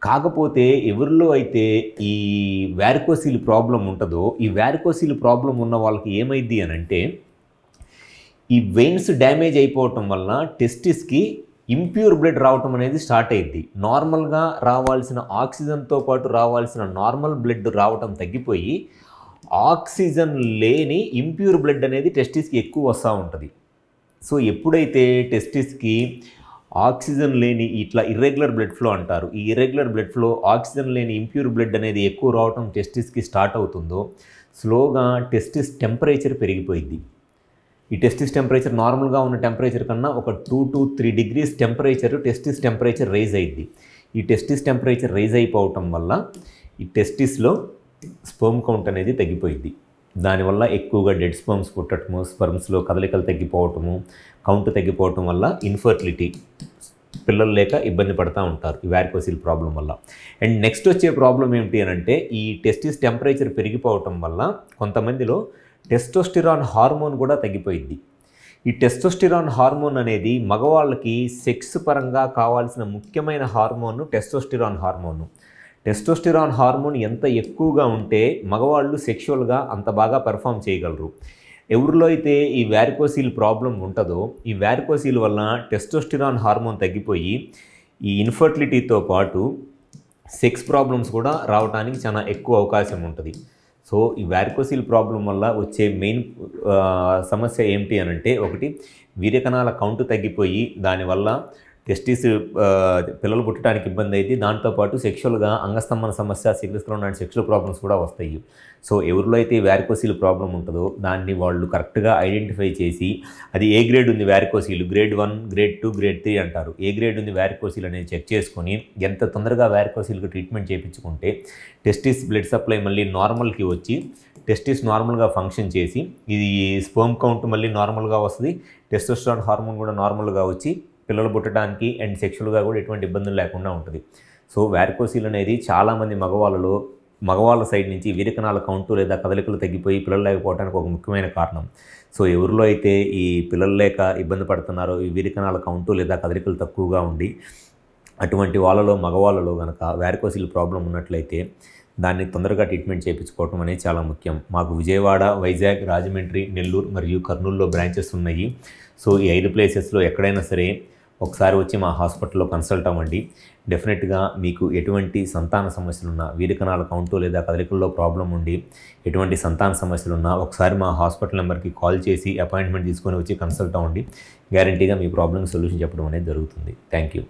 కాకపోతే ఎవరిలో అయితే ఈ వారికోసిల్ ప్రాబ్లం ఉంటుందో, ఈ వారికోసిల్ ప్రాబ్లం ఉన్న వాళ్ళకి ఏమైద్ది అనంటే, ఈ వెయిన్స్ డ్యామేజ్ అయిపోవటం వల్ల టెస్టిస్కి ఇంప్యూర్ బ్లడ్ రావటం అనేది స్టార్ట్ అయ్యిద్ది. నార్మల్గా రావాల్సిన ఆక్సిజన్తో పాటు రావాల్సిన నార్మల్ బ్లడ్ రావటం తగ్గిపోయి ఆక్సిజన్ లేని ఇంప్యూర్ బ్లడ్ అనేది టెస్టిస్కి ఎక్కువ వస్తూ ఉంటుంది. సో ఎప్పుడైతే టెస్టిస్కి ఆక్సిజన్ లేని ఇట్లా ఇర్రెగ్యులర్ బ్లడ్ ఫ్లో అంటారు, ఈ ఇర్రెగ్యులర్ బ్లడ్ ఫ్లో ఆక్సిజన్ లేని ఇంప్యూర్ బ్లడ్ అనేది ఎక్కువ రావటం టెస్టిస్కి స్టార్ట్ అవుతుందో, స్లోగా టెస్టిస్ టెంపరేచర్ పెరిగిపోయింది. ఈ టెస్టిస్ టెంపరేచర్ నార్మల్గా ఉన్న టెంపరేచర్ కన్నా ఒక 2 to 3 degrees temperature testis temperature rise అయ్యింది. ఈ టెస్టిస్ టెంపరేచర్ రైజ్ అయిపోవటం వల్ల ఈ టెస్టిస్లో స్పెర్మ్ కౌంట్ అనేది తగ్గిపోయింది. దానివల్ల ఎక్కువగా డెడ్ స్పెర్మ్స్ పుట్టడము, స్పెర్మ్స్లో కదలికలు తగ్గిపోవటము, కౌంట్ తగ్గిపోవటం వల్ల ఇన్ఫర్టిలిటీ, పిల్లలు లేక ఇబ్బంది పడుతూ ఉంటారు ఈ వారికోసిల్ ప్రాబ్లం వల్ల. అండ్ నెక్స్ట్ వచ్చే ప్రాబ్లం ఏమిటి అని అంటే, ఈ టెస్టిస్ టెంపరేచర్ పెరిగిపోవటం వల్ల కొంతమందిలో టెస్టోస్టిరాన్ హార్మోన్ కూడా తగ్గిపోయింది. ఈ టెస్టోస్టిరాన్ హార్మోన్ అనేది మగవాళ్ళకి సెక్స్ పరంగా కావాల్సిన ముఖ్యమైన hormone testosterone hormone. Testosterone hormone ఎంత ఎక్కువగా ఉంటే మగవాళ్ళు సెక్షువల్గా అంత బాగా పెర్ఫామ్ చేయగలరు. ఎవరిలో అయితే ఈ వారికోసిల్ ప్రాబ్లం ఉంటుందో, ఈ వారికోసిల్ వల్ల టెస్టోస్టిరాన్ హార్మోన్ తగ్గిపోయి ఈ ఇన్ఫర్టిలిటీతో పాటు సెక్స్ ప్రాబ్లమ్స్ కూడా రావడానికి చాలా ఎక్కువ అవకాశం ఉంటుంది. సో ఈ వారికోసిల్ ప్రాబ్లం వల్ల వచ్చే మెయిన్ సమస్య ఏమిటి అనంటే, ఒకటి వీర్యకణాల కౌంట్ తగ్గిపోయి దానివల్ల టెస్టిస్ పిల్లలు పుట్టడానికి ఇబ్బంది అయింది. దాంతోపాటు సెక్షువల్గా అంగస్తంభన సమస్య, సిగ్నస్కలం లాంటి సెక్షువల్ ప్రాబ్లమ్స్ కూడా వస్తాయి. సో ఎవరిలో అయితే వారికోసిల్ ప్రాబ్లం ఉంటుందో దాన్ని వాళ్ళు కరెక్ట్గా ఐడెంటిఫై చేసి, అది ఏ గ్రేడ్ ఉంది వారికోసిల్, గ్రేడ్ 1, గ్రేడ్ 2, గ్రేడ్ 3 అంటారు, ఏ గ్రేడ్ ఉంది వారికోసిల్ అనేది చెక్ చేసుకొని ఎంత తొందరగా వారికోసిల్కి ట్రీట్మెంట్ చేయించుకుంటే టెస్టిస్ బ్లడ్ సప్లై మళ్ళీ నార్మల్కి వచ్చి టెస్టిస్ నార్మల్గా ఫంక్షన్ చేసి ఇది స్పెర్మ్ కౌంట్ మళ్ళీ నార్మల్గా వస్తుంది, టెస్టోస్టెరాన్ హార్మోన్ కూడా నార్మల్గా వచ్చి పిల్లలు పుట్టడానికి అండ్ సెక్షువల్గా కూడా ఎటువంటి ఇబ్బందులు లేకుండా ఉంటుంది. సో వారికోసిల్ అనేది చాలామంది మగవాళ్ళ సైడ్ నుంచి వీర్యకణాల కౌంటు లేదా కదలికలు తగ్గిపోయి పిల్లలు లేకపోవడానికి ఒక ముఖ్యమైన కారణం. సో ఎవరిలో అయితే ఈ పిల్లలు లేక ఇబ్బంది పడుతున్నారో, ఈ వీర్యకణాల కౌంటు లేదా కదలికలు తక్కువగా ఉండి అటువంటి మగవాళ్ళలో కనుక వారికోసిల్ ప్రాబ్లం ఉన్నట్లయితే దాన్ని తొందరగా ట్రీట్మెంట్ చేయించుకోవడం అనేది చాలా ముఖ్యం. మాకు విజయవాడ, వైజాగ్, రాజమండ్రి, నెల్లూరు మరియు కర్నూలులో బ్రాంచెస్ ఉన్నాయి. సో ఈ 5 ప్లేసెస్లో ఎక్కడైనా సరే ఒకసారి వచ్చి మా హాస్పిటల్లో కన్సల్ట్ అవ్వండి. డెఫినెట్గా మీకు ఎటువంటి సంతాన సమస్యలున్నా, వీర్యకణాల కౌంటు లేదా కదలికల్లో ప్రాబ్లం ఉండి ఎటువంటి సంతాన సమస్యలున్నా ఒకసారి మా హాస్పిటల్ నెంబర్కి కాల్ చేసి అపాయింట్మెంట్ తీసుకొని వచ్చి కన్సల్ట్ అవ్వండి. గ్యారంటీగా మీ ప్రాబ్లమ్ సొల్యూషన్ చెప్పడం అనేది జరుగుతుంది. Thank you.